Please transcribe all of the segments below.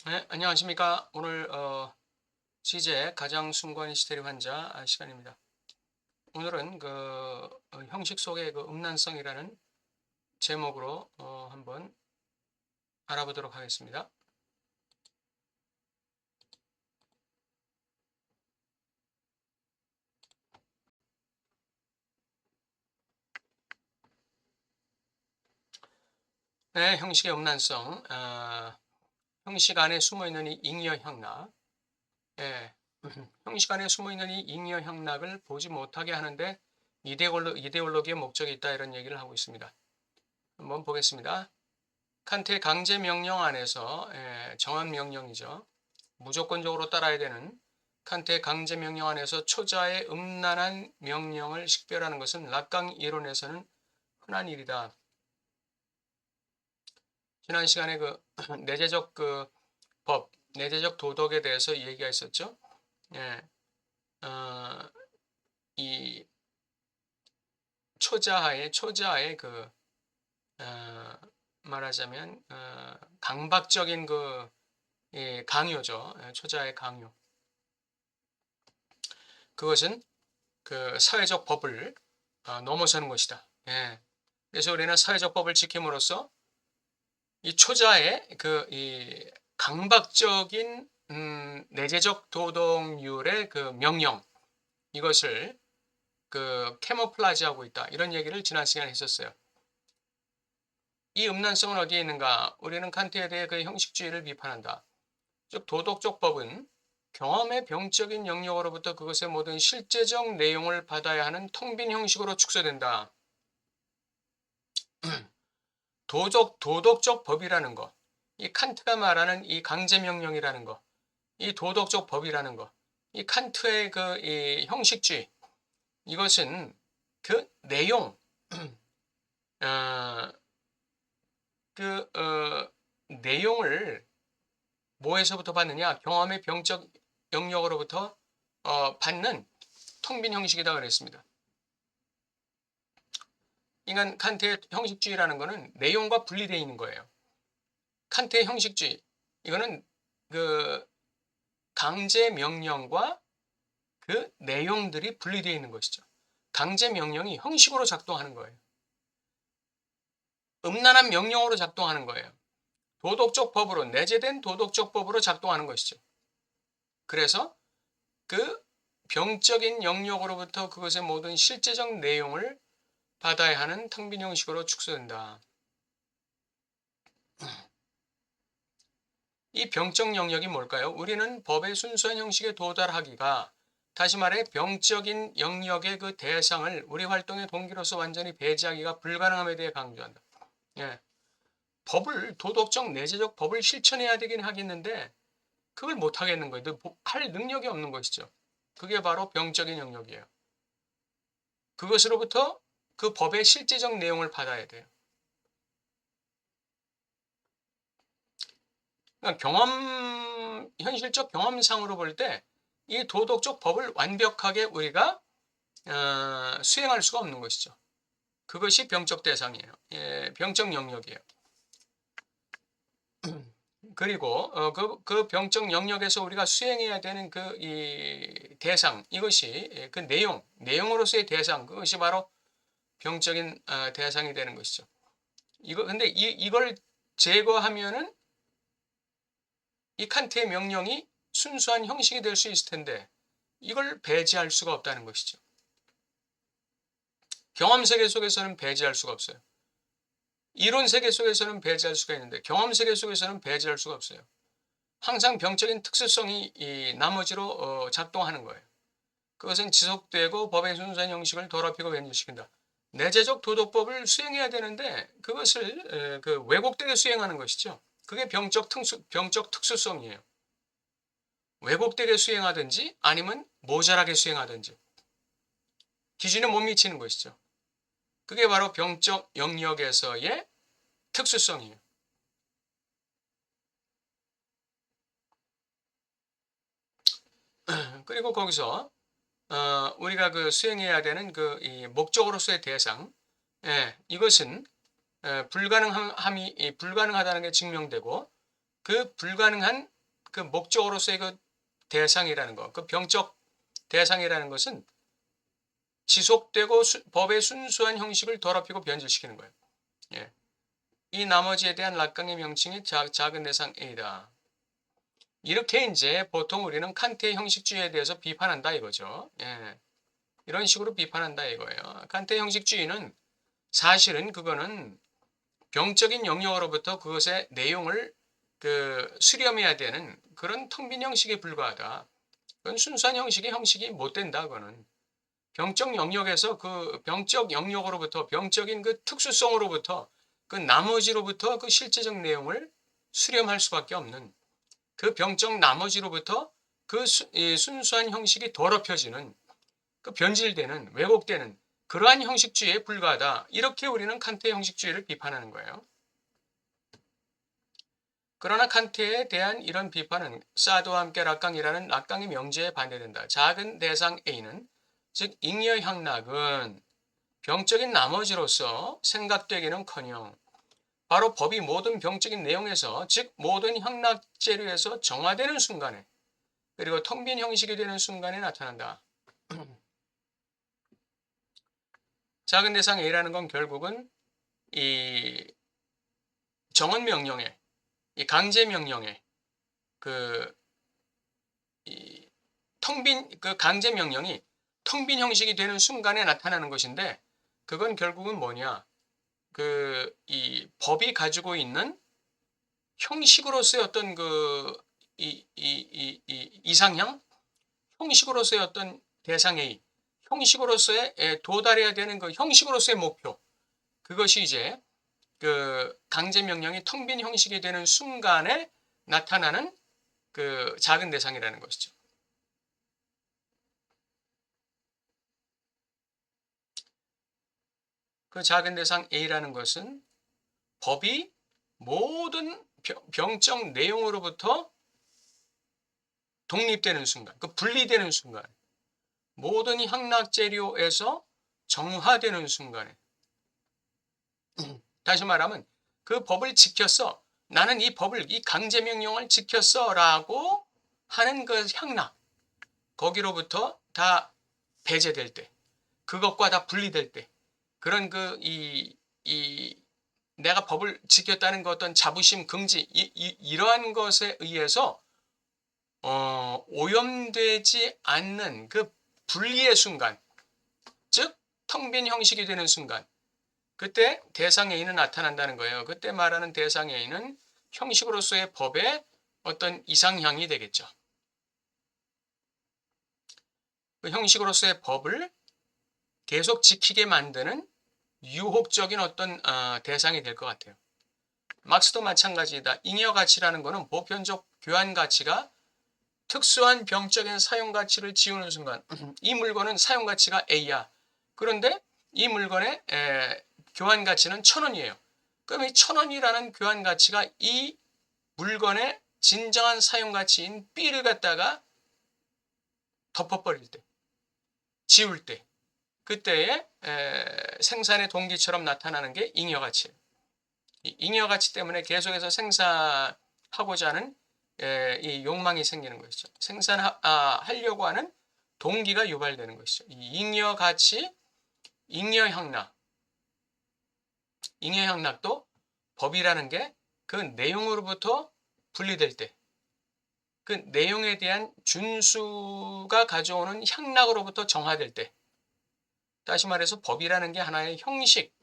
네, 안녕하십니까. 오늘 CJ 가장순관 히스테리 환자 시간입니다. 오늘은 형식 속의 그 음란성이라는 제목으로 한번 알아보도록 하겠습니다. 네, 형식의 음란성. 형식 안에 숨어있는 이 잉여형락. 예, 형식 안에 숨어있는 이 잉여형락을 보지 못하게 하는데 이데올로기의 목적이 있다, 이런 얘기를 하고 있습니다. 한번 보겠습니다. 칸트의 강제명령 안에서 정한명령이죠. 무조건적으로 따라야 되는 칸트의 강제명령 안에서 초자의 음란한 명령을 식별하는 것은 락강 이론에서는 흔한 일이다. 지난 시간에 내재적 법, 내재적 도덕에 대해서 얘기가 있었죠. 예, 이 초자의 말하자면 강박적인 강요죠. 초자의 강요. 그것은 그 사회적 법을 넘어서는 것이다. 예. 그래서 우리는 사회적 법을 지킴으로써 이 초자의 이 강박적인 내재적 도덕률의 그 명령, 이것을 캐모플라지하고 있다, 이런 얘기를 지난 시간에 했었어요. 이 음란성은 어디에 있는가? 우리는 칸트에 대해 그 형식주의를 비판한다. 즉 도덕적 법은 경험의 병적인 영역으로부터 그것의 모든 실제적 내용을 받아야 하는 텅 빈 형식으로 축소된다. 도덕적 법이라는 것, 이 칸트가 말하는 이 강제명령이라는 것, 이 도덕적 법이라는 것, 이 칸트의 이 형식주의, 이것은 그 내용, 어, 내용을 뭐에서부터 받느냐? 경험의 병적 영역으로부터 받는 텅 빈 형식이다 그랬습니다. 인간 칸트의 형식주의라는 것은 내용과 분리되어 있는 거예요. 칸트의 형식주의, 이거는 강제 명령과 그 내용들이 분리되어 있는 것이죠. 강제 명령이 형식으로 작동하는 거예요. 음란한 명령으로 작동하는 거예요. 도덕적 법으로, 내재된 도덕적 법으로 작동하는 것이죠. 그래서 그 병적인 영역으로부터 그것의 모든 실제적 내용을 받아야 하는 텅 빈 형식으로 축소된다. 이 병적 영역이 뭘까요? 우리는 법의 순수한 형식에 도달하기가, 다시 말해 병적인 영역의 그 대상을 우리 활동의 동기로서 완전히 배제하기가 불가능함에 대해 강조한다. 예. 도덕적 내재적 법을 실천해야 되긴 하겠는데 그걸 못 하겠는 거예요. 할 능력이 없는 것이죠. 그게 바로 병적인 영역이에요. 그것으로부터 그 법의 실제적 내용을 받아야 돼요. 그러니까 현실적 경험상으로 볼 때 이 도덕적 법을 완벽하게 우리가 수행할 수가 없는 것이죠. 그것이 병적 대상이에요. 예, 병적 영역이에요. 그리고 그 병적 영역에서 우리가 수행해야 되는 이 대상, 이것이 그 내용으로서의 대상, 그것이 바로 병적인 대상이 되는 것이죠. 근데 이걸 제거하면은 이 칸트의 명령이 순수한 형식이 될 수 있을 텐데 이걸 배제할 수가 없다는 것이죠. 경험 세계 속에서는 배제할 수가 없어요. 이론 세계 속에서는 배제할 수가 있는데 경험 세계 속에서는 배제할 수가 없어요. 항상 병적인 특수성이 이 나머지로 작동하는 거예요. 그것은 지속되고 법의 순수한 형식을 더럽히고 변질시킨다. 내재적 도덕법을 수행해야 되는데 그것을 왜곡되게 수행하는 것이죠. 그게 병적 특수성이에요. 왜곡되게 수행하든지 아니면 모자라게 수행하든지 기준에 못 미치는 것이죠. 그게 바로 병적 영역에서의 특수성이에요. 그리고 거기서 우리가 수행해야 되는 이 목적으로서의 대상, 이것은 불가능하다는 게 증명되고 그 불가능한 그 목적으로서의 그 대상이라는 것, 그 병적 대상이라는 것은 지속되고 법의 순수한 형식을 더럽히고 변질시키는 거예요. 예. 이 나머지에 대한 락강의 명칭이 작은 대상 A다. 이렇게 이제 보통 우리는 칸트의 형식주의에 대해서 비판한다 이거죠. 예. 이런 식으로 비판한다 이거예요. 칸트의 형식주의는 사실은 그거는 병적인 영역으로부터 그것의 내용을 수렴해야 되는 그런 텅 빈 형식에 불과하다. 그건 순수한 형식이 못 된다. 그거는 병적 영역에서 그 병적 영역으로부터 병적인 그 특수성으로부터 그 나머지로부터 그 실제적 내용을 수렴할 수밖에 없는 그 병적 나머지로부터 그 순수한 형식이 더럽혀지는 그 변질되는 왜곡되는 그러한 형식주의에 불과하다. 이렇게 우리는 칸트의 형식주의를 비판하는 거예요. 그러나 칸트에 대한 이런 비판은 사드와 함께 락강이라는 락강의 명제에 반대된다. 작은 대상 A는 즉 잉여 향락은 병적인 나머지로서 생각되기는커녕 바로 법이 모든 병적인 내용에서 즉 모든 향락 재료에서 정화되는 순간에 그리고 텅 빈 형식이 되는 순간에 나타난다. 작은 대상 A라는 건 결국은 이 정언 명령에 이 강제 명령에 그 강제 명령이 텅 빈 형식이 되는 순간에 나타나는 것인데 그건 결국은 뭐냐? 이 법이 가지고 있는 형식으로서의 어떤 이상향, 형식으로서의 어떤 대상 A, 형식으로서의 도달해야 되는 그 형식으로서의 목표, 그것이 이제 그 강제 명령이 텅 빈 형식이 되는 순간에 나타나는 그 작은 대상이라는 것이죠. 그 작은 대상 A라는 것은 법이 모든 병적 내용으로부터 독립되는 순간, 그 분리되는 순간, 모든 향락 재료에서 정화되는 순간에 다시 말하면 그 법을 지켰어. 나는 이 법을 이 강제 명령을 지켰어 라고 하는 그 향락 거기로부터 다 배제될 때 그것과 다 분리될 때 그런 내가 법을 지켰다는 그 어떤 자부심 긍지 이러한 것에 의해서 오염되지 않는 그 분리의 순간 즉 텅 빈 형식이 되는 순간 그때 대상 A는 나타난다는 거예요. 그때 말하는 대상 A는 형식으로서의 법의 어떤 이상향이 되겠죠. 그 형식으로서의 법을 계속 지키게 만드는 유혹적인 어떤 대상이 될 것 같아요. 막스도 마찬가지다. 잉여 가치라는 것은 보편적 교환 가치가 특수한 병적인 사용 가치를 지우는 순간 이 물건은 사용 가치가 A야. 그런데 이 물건의 교환 가치는 1,000원이에요. 그럼 이 1,000원이라는 교환 가치가 이 물건의 진정한 사용 가치인 B를 갖다가 덮어버릴 때, 지울 때, 그때의 생산의 동기처럼 나타나는 게 잉여 가치예요. 이 잉여 가치 때문에 계속해서 생산하고자 하는 이 욕망이 생기는 것이죠. 생산하려고 하는 동기가 유발되는 것이죠. 이 잉여 가치, 잉여 향락도 법이라는 게 그 내용으로부터 분리될 때, 그 내용에 대한 준수가 가져오는 향락으로부터 정화될 때, 다시 말해서 법이라는 게 하나의 형식,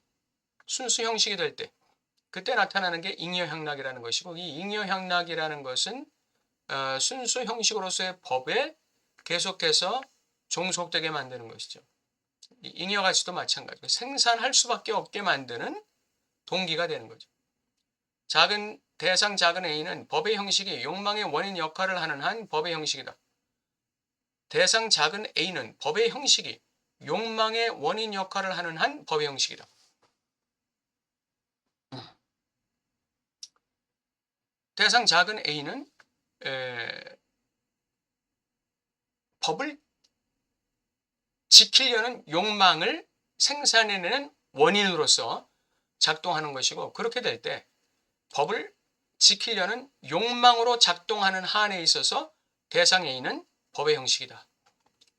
순수 형식이 될 때, 그때 나타나는 게 잉여 향락이라는 것이고, 이 잉여 향락이라는 것은 순수 형식으로서의 법에 계속해서 종속되게 만드는 것이죠. 잉여 가치도 마찬가지고 생산할 수밖에 없게 만드는 동기가 되는 거죠. 대상 작은 A는 법의 형식이 욕망의 원인 역할을 하는 한 법의 형식이다. 대상 작은 A는 법의 형식이 욕망의 원인 역할을 하는 한 법의 형식이다. 대상 작은 A는 법을 지키려는 욕망을 생산해내는 원인으로서 작동하는 것이고 그렇게 될 때 법을 지키려는 욕망으로 작동하는 한에 있어서 대상 A는 법의 형식이다.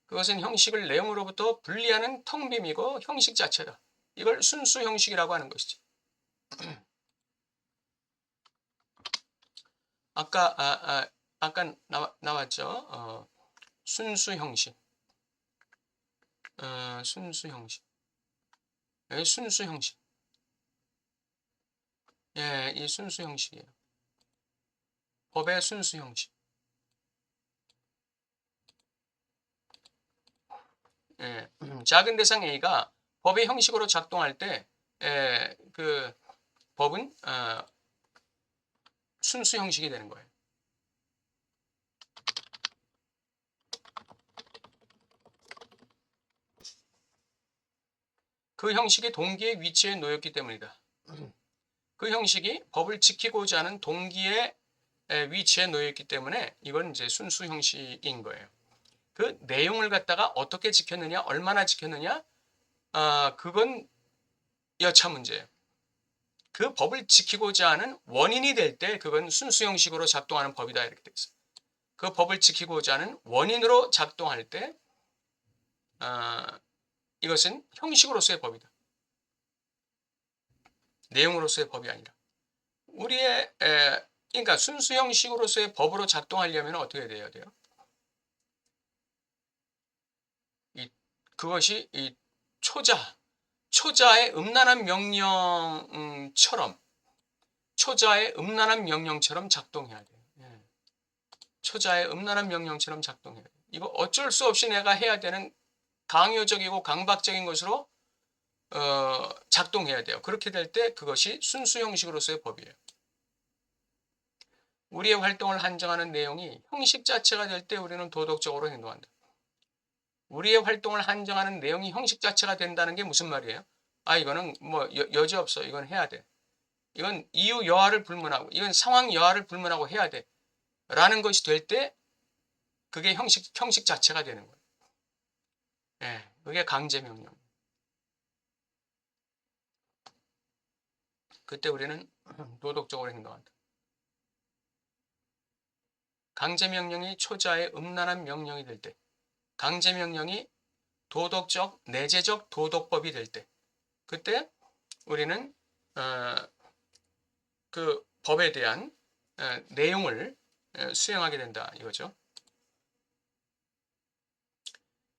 그것은 형식을 내용으로부터 분리하는 텅빔이고 형식 자체다. 이걸 순수 형식이라고 하는 것이죠. 아까 나왔죠. 순수 형식. 순수 형식. 여기 순수 형식. 예, 이 순수 형식이에요. 법의 순수 형식. 예, 작은 대상 A가 법의 형식으로 작동할 때, 그 법은 순수 형식이 되는 거예요. 그 형식이 동기의 위치에 놓였기 때문이다. 그 형식이 법을 지키고자 하는 동기의 위치에 놓였기 때문에 이건 이제 순수 형식인 거예요. 그 내용을 갖다가 어떻게 지켰느냐, 얼마나 지켰느냐, 그건 여차 문제예요. 그 법을 지키고자 하는 원인이 될 때 그건 순수 형식으로 작동하는 법이다 이렇게 돼 있어요. 그 법을 지키고자 하는 원인으로 작동할 때 이것은 형식으로서의 법이다. 내용으로서의 법이 아니라. 그러니까 순수 형식으로서의 법으로 작동하려면 어떻게 돼야 돼요? 그것이 이 초자의 음란한 명령처럼 작동해야 돼요. 초자의 음란한 명령처럼 작동해야 돼요. 이거 어쩔 수 없이 내가 해야 되는 강요적이고 강박적인 것으로 작동해야 돼요. 그렇게 될 때 그것이 순수 형식으로서의 법이에요. 우리의 활동을 한정하는 내용이 형식 자체가 될 때 우리는 도덕적으로 행동한다. 우리의 활동을 한정하는 내용이 형식 자체가 된다는 게 무슨 말이에요? 이거는 뭐 여지 없어. 이건 해야 돼. 이건 이유 여하를 불문하고, 이건 상황 여하를 불문하고 해야 돼. 라는 것이 될 때 그게 형식 자체가 되는 거예요. 예, 그게 강제명령. 그때 우리는 도덕적으로 행동한다. 강제명령이 초자의 음란한 명령이 될 때, 강제명령이 도덕적, 내재적 도덕법이 될 때, 그때 우리는 그 법에 대한 내용을 수행하게 된다 이거죠.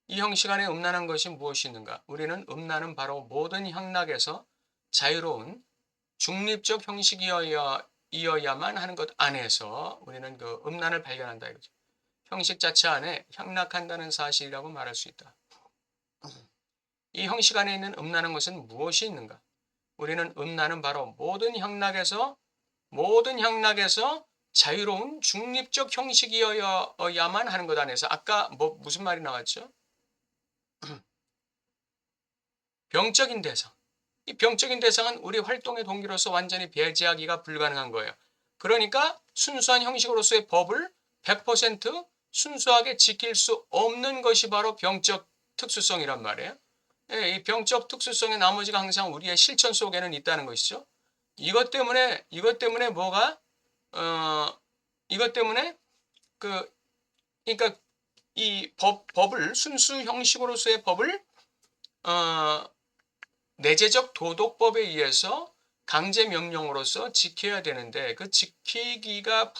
이 형식 안에 음란한 것이 무엇이 있는가? 우리는 음란은 바로 모든 향락에서 자유로운 중립적 형식이어야만 하는 것 안에서 우리는 그 음란을 발견한다 이거죠. 형식 자체 안에 향락한다는 사실이라고 말할 수 있다. 이 형식 안에 있는 음란한 것은 무엇이 있는가? 우리는 음란은 바로 모든 향락에서 자유로운 중립적 형식이어야만 하는 것 안에서 아까 무슨 말이 나왔죠? 병적인 대상. 이 병적인 대상은 우리 활동의 동기로서 완전히 배제하기가 불가능한 거예요. 그러니까 순수한 형식으로서의 법을 100% 순수하게 지킬 수 없는 것이 바로 병적 특수성이란 말이에요. 이 병적 특수성의 나머지가 항상 우리의 실천 속에는 있다는 것이죠. 이것 때문에 그러니까 이 법을 순수 형식으로서의 법을 내재적 도덕법에 의해서 강제 명령으로서 지켜야 되는데 그 지키기가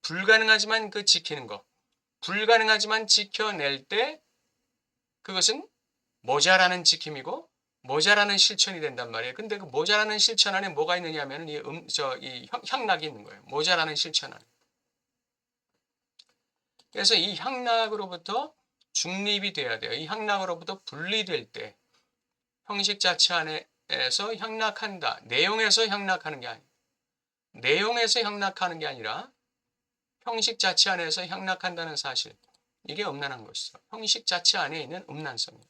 불가능하지만 그 지키는 것, 불가능하지만 지켜낼 때 그것은 모자라는 지킴이고 모자라는 실천이 된단 말이에요. 근데 그 모자라는 실천 안에 뭐가 있느냐 하면 이 향락이 있는 거예요. 모자라는 실천 안에. 그래서 이 향락으로부터 중립이 돼야 돼요. 이 향락으로부터 분리될 때 형식 자체 안에서 향락한다. 내용에서 향락하는 게 아니에요. 내용에서 향락하는 게 아니라 형식 자체 안에서 향락한다는 사실. 이게 음란한 것이죠. 형식 자체 안에 있는 음란성이에요.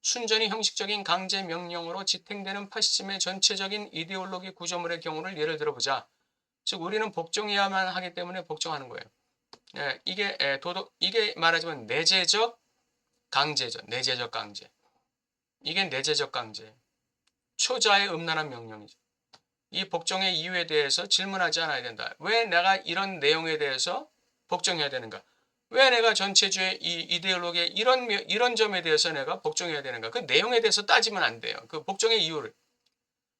순전히 형식적인 강제 명령으로 지탱되는 파시즘의 전체적인 이데올로기 구조물의 경우를 예를 들어보자. 즉 우리는 복종해야만 하기 때문에 복종하는 거예요. 이게 말하자면 내재적 강제죠. 내재적 강제. 이게 내재적 강제. 초자의 음란한 명령이죠. 이 복종의 이유에 대해서 질문하지 않아야 된다. 왜 내가 이런 내용에 대해서 복종해야 되는가? 왜 내가 전체주의 이 이데올로기의 이런 점에 대해서 내가 복종해야 되는가? 그 내용에 대해서 따지면 안 돼요. 그 복종의 이유를.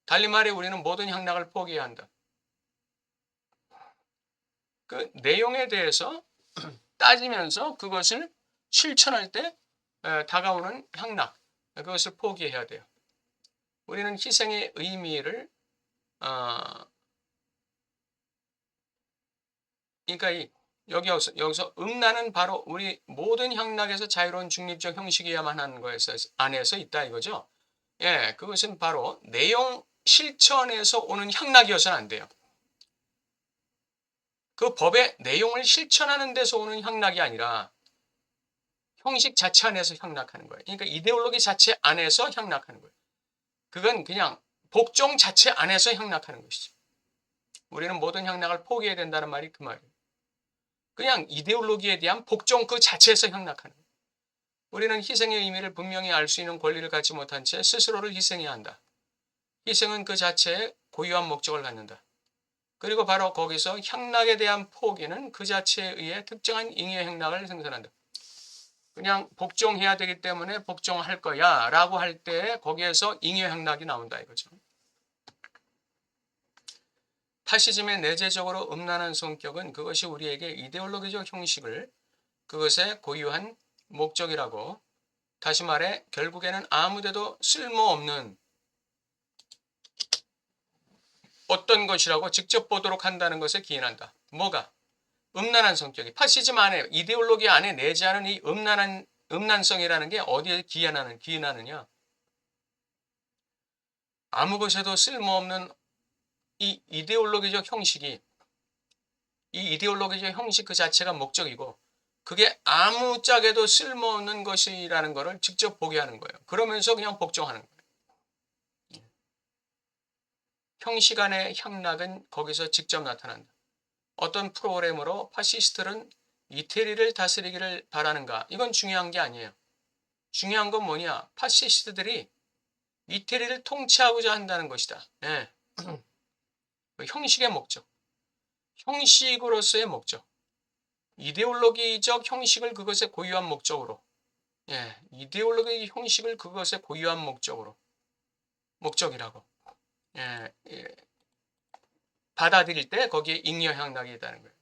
달리 말해 우리는 모든 향락을 포기해야 한다. 그 내용에 대해서 따지면서 그것을 실천할 때 다가오는 향락, 그것을 포기해야 돼요. 우리는 희생의 의미를 그러니까 여기서 음란은 바로 우리 모든 향락에서 자유로운 중립적 형식이야만 하는 거에서 안에서 있다 이거죠. 예, 그것은 바로 내용 실천에서 오는 향락이어서는 안 돼요. 그 법의 내용을 실천하는 데서 오는 향락이 아니라 형식 자체 안에서 향락하는 거예요. 그러니까 이데올로기 자체 안에서 향락하는 거예요. 그건 그냥 복종 자체 안에서 향락하는 것이죠. 우리는 모든 향락을 포기해야 된다는 말이 그 말이에요. 그냥 이데올로기에 대한 복종 그 자체에서 향락하는 거예요. 우리는 희생의 의미를 분명히 알 수 있는 권리를 갖지 못한 채 스스로를 희생해야 한다. 희생은 그 자체에 고유한 목적을 갖는다. 그리고 바로 거기서 향락에 대한 포기는 그 자체에 의해 특정한 잉여 향락을 생산한다. 그냥 복종해야 되기 때문에 복종할 거야 라고 할 때 거기에서 잉여 향락이 나온다 이거죠. 파시즘의 내재적으로 음란한 성격은 그것이 우리에게 이데올로기적 형식을 그것의 고유한 목적이라고, 다시 말해 결국에는 아무데도 쓸모없는 어떤 것이라고 직접 보도록 한다는 것에 기인한다. 뭐가? 음란한 성격이 파시즘 안에 이데올로기 안에 내재하는 이 음란성이라는 게 어디에 기인하느냐? 아무 것에도 쓸모없는 이 이데올로기적 형식이, 이 이데올로기적 형식 그 자체가 목적이고 그게 아무 짝에도 쓸모없는 것이라는 것을 직접 보게 하는 거예요. 그러면서 그냥 복종하는 거예요. 형식 안의 향락은 거기서 직접 나타난다. 어떤 프로그램으로 파시스트는 이태리를 다스리기를 바라는가? 이건 중요한 게 아니에요. 중요한 건 뭐냐? 파시스트들이 이태리를 통치하고자 한다는 것이다. 예. 형식의 목적. 형식으로서의 목적. 이데올로기적 형식을 그것의 고유한 목적으로. 예. 이데올로기 형식을 그것의 고유한 목적이라고. 예. 받아들일 때 거기에 잉여 향락이 있다는 거예요.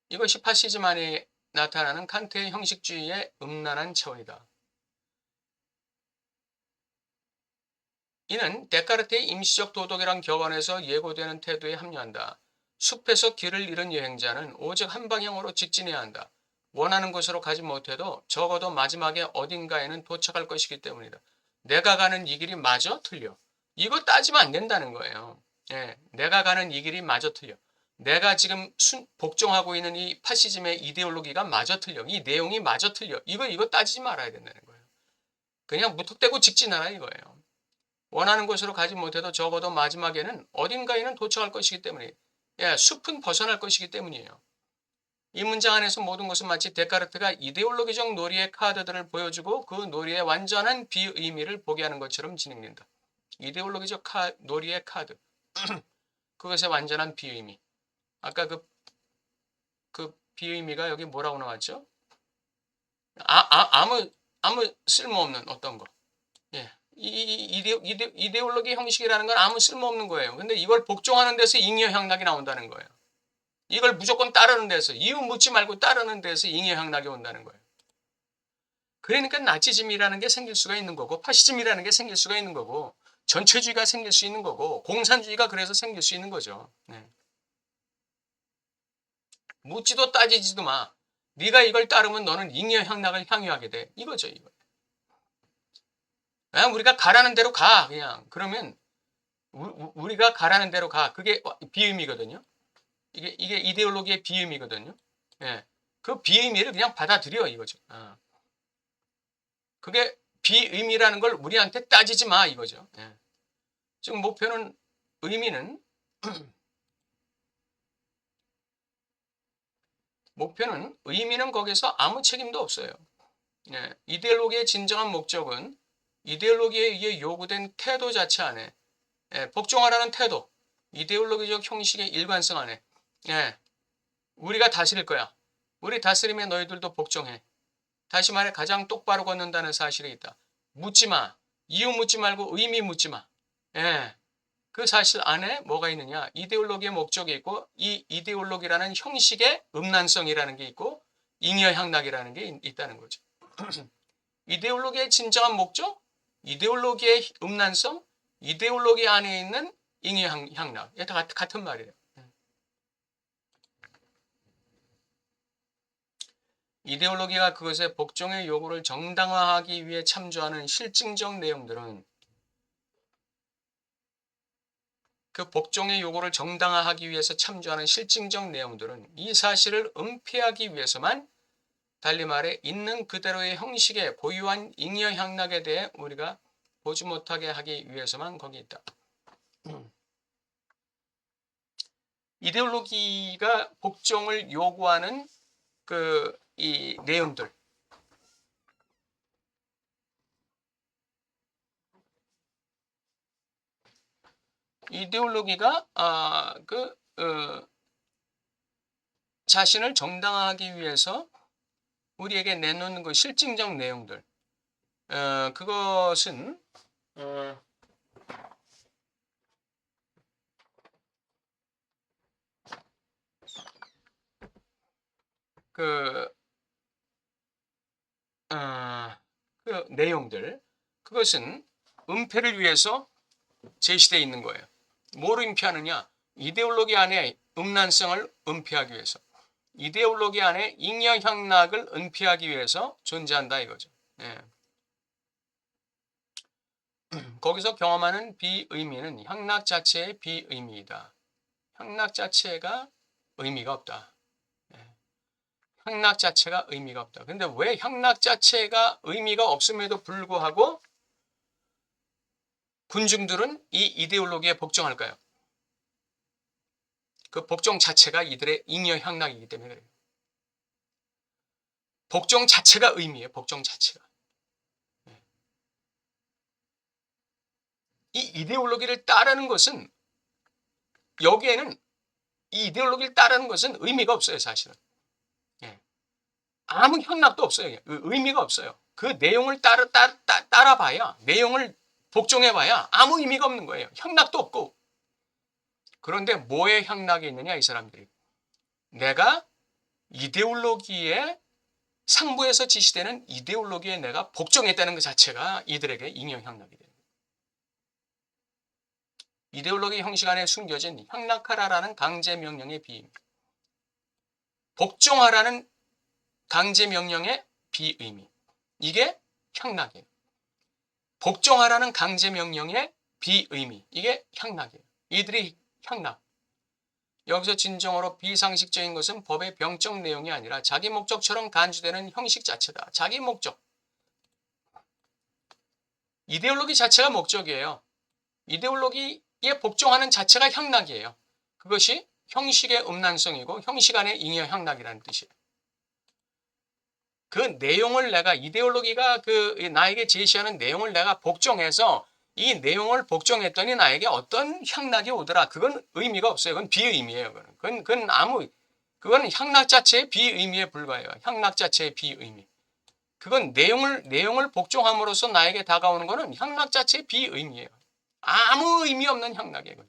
이것이 파시즘 안에 나타나는 칸트의 형식주의의 음란한 차원이다. 이는 데카르트의 임시적 도덕이란 격언에서 예고되는 태도에 합류한다. 숲에서 길을 잃은 여행자는 오직 한 방향으로 직진해야 한다. 원하는 곳으로 가지 못해도 적어도 마지막에 어딘가에는 도착할 것이기 때문이다. 내가 가는 이 길이 맞아? 틀려? 이거 따지면 안 된다는 거예요. 예, 내가 가는 이 길이 맞아? 틀려? 내가 지금 복종하고 있는 이 파시즘의 이데올로기가 맞아? 틀려? 이 내용이 맞아? 틀려? 이거 따지지 말아야 된다는 거예요. 그냥 무턱대고 직진하라 이거예요. 원하는 곳으로 가지 못해도 적어도 마지막에는 어딘가에는 도착할 것이기 때문에, 예, 숲은 벗어날 것이기 때문이에요. 이 문장 안에서 모든 것은 마치 데카르트가 이데올로기적 놀이의 카드들을 보여주고 그 놀이의 완전한 비의미를 보게 하는 것처럼 진행된다. 이데올로기적 놀이의 카드. 그것의 완전한 비의미. 아까 그 비의미가 여기 뭐라고 나왔죠? 아무 쓸모없는 어떤 거. 예. 이데올로기 형식이라는 건 아무 쓸모없는 거예요. 근데 이걸 복종하는 데서 잉여 향락이 나온다는 거예요. 이걸 무조건 따르는 데서, 이유 묻지 말고 따르는 데서 잉여 향락이 온다는 거예요. 그러니까 나치즘이라는 게 생길 수가 있는 거고, 파시즘이라는 게 생길 수가 있는 거고, 전체주의가 생길 수 있는 거고, 공산주의가 그래서 생길 수 있는 거죠. 네. 묻지도 따지지도 마. 네가 이걸 따르면 너는 잉여 향락을 향유하게 돼. 이거죠, 이거. 그냥 우리가 가라는 대로 가, 그냥. 그러면 우리가 가라는 대로 가. 그게 비의미거든요. 이게 이데올로기의 비의미거든요. 예. 그 비의미를 그냥 받아들여 이거죠. 그게 비의미라는 걸 우리한테 따지지 마 이거죠. 예. 지금 의미는 의미는 거기서 아무 책임도 없어요. 예. 이데올로기의 진정한 목적은 이데올로기에 의해 요구된 태도 자체 안에, 복종하라는 태도, 이데올로기적 형식의 일관성 안에, 우리가 다스릴 거야. 우리 다스림에 너희들도 복종해. 다시 말해 가장 똑바로 걷는다는 사실이 있다. 묻지 마. 이유 묻지 말고 의미 묻지 마. 그 사실 안에 뭐가 있느냐? 이데올로기의 목적이 있고, 이 이데올로기라는 형식의 음란성이라는 게 있고, 잉여향락이라는 게 있다는 거죠. 이데올로기의 진정한 목적, 이데올로기의 음란성, 이데올로기 안에 있는 잉여향락. 이게 다 같은 말이에요. 이데올로기가 그것의 복종의 요구를 정당화하기 위해 참조하는 실증적 내용들은 그 복종의 요구를 정당화하기 위해서 참조하는 실증적 내용들은 이 사실을 은폐하기 위해서만, 달리 말해 있는 그대로의 형식에 고유한 잉여향락에 대해 우리가 보지 못하게 하기 위해서만 거기 있다. 이데올로기가 복종을 요구하는 이 내용들, 이데올로기가 자신을 정당화하기 위해서 우리에게 내놓는 그 실증적 내용들, 그것은 그 내용들, 그것은 은폐를 위해서 제시되어 있는 거예요. 뭘 은폐하느냐? 이데올로기 안에 음란성을 은폐하기 위해서, 이데올로기 안에 잉여향락을 은폐하기 위해서 존재한다 이거죠. 거기서 경험하는 비의미는 향락 자체의 비의미이다. 향락 자체가 의미가 없다. 향락 자체가 의미가 없다. 근데 왜 향락 자체가 의미가 없음에도 불구하고 군중들은 이 이데올로기에 복종할까요? 그 복종 자체가 이들의 잉여 향락이기 때문에 그래요. 복종 자체가 의미예요. 복종 자체가. 이 이데올로기를 따르는 것은, 여기에는 이 이데올로기를 따르는 것은 의미가 없어요. 사실은. 아무 향락도 없어요. 의미가 없어요. 그 내용을 따라봐야, 내용을 복종해봐야 아무 의미가 없는 거예요. 향락도 없고. 그런데 뭐에 향락이 있느냐 이 사람들이. 내가 이데올로기에, 상부에서 지시되는 이데올로기에 내가 복종했다는 것 자체가 이들에게 잉여향락이 돼요. 이데올로기 형식 안에 숨겨진 향락하라라는 강제명령의 비임, 복종하라는 강제명령의 비의미, 이게 향락이에요. 복종하라는 강제명령의 비의미, 이게 향락이에요. 이들이 향락. 여기서 진정으로 비상식적인 것은 법의 병적 내용이 아니라 자기 목적처럼 간주되는 형식 자체다. 자기 목적. 이데올로기 자체가 목적이에요. 이데올로기에 복종하는 자체가 향락이에요. 그것이 형식의 음란성이고 형식 안의 잉여 향락이라는 뜻이에요. 그 내용을 내가, 이데올로기가 나에게 제시하는 내용을 내가 복종해서 이 내용을 복종했더니 나에게 어떤 향락이 오더라. 그건 의미가 없어요. 그건 비의미예요. 그건 향락 자체의 비의미에 불과해요. 향락 자체의 비의미. 그건 내용을 복종함으로써 나에게 다가오는 거는 향락 자체의 비의미예요. 아무 의미 없는 향락이에요.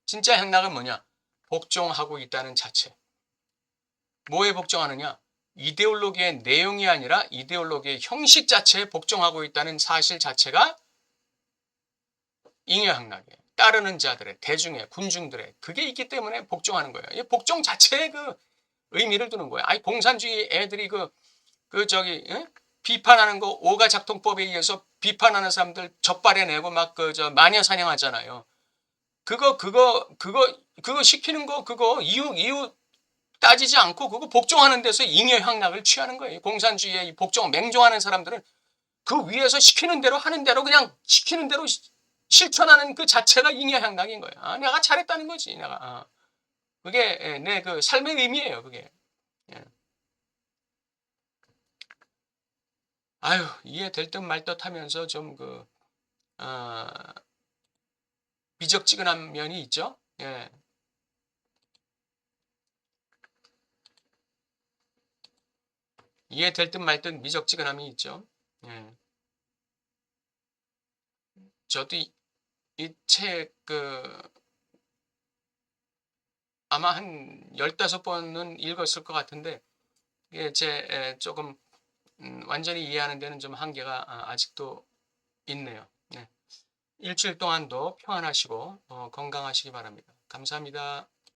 진짜 향락은 뭐냐? 복종하고 있다는 자체. 뭐에 복종하느냐? 이데올로기의 내용이 아니라 이데올로기의 형식 자체에 복종하고 있다는 사실 자체가 잉여향락이에요. 따르는 자들의, 대중의, 군중들의, 그게 있기 때문에 복종하는 거예요. 이 복종 자체에 그 의미를 두는 거예요. 아니, 공산주의 애들이 비판하는 거, 오가작동법에 의해서 비판하는 사람들 적발해내고 막 마녀 사냥하잖아요. 그거 시키는 거, 이유 따지지 않고 그거 복종하는 데서 잉여향락을 취하는 거예요. 공산주의에 복종, 맹종하는 사람들은 그 위에서 시키는 대로 하는 대로 그냥 시키는 대로 실천하는 그 자체가 잉여향락인 거예요. 아, 내가 잘했다는 거지. 그게 내 그 삶의 의미예요. 그게. 아유, 이해될 듯 말 듯 하면서 좀 미적지근한 면이 있죠. 예. 이해될 듯 말 듯 미적지근함이 있죠. 예. 저도 이 책 아마 한 15번은 읽었을 것 같은데 이게 조금 완전히 이해하는 데는 좀 한계가 아직도 있네요. 네. 일주일 동안도 평안하시고 건강하시기 바랍니다. 감사합니다.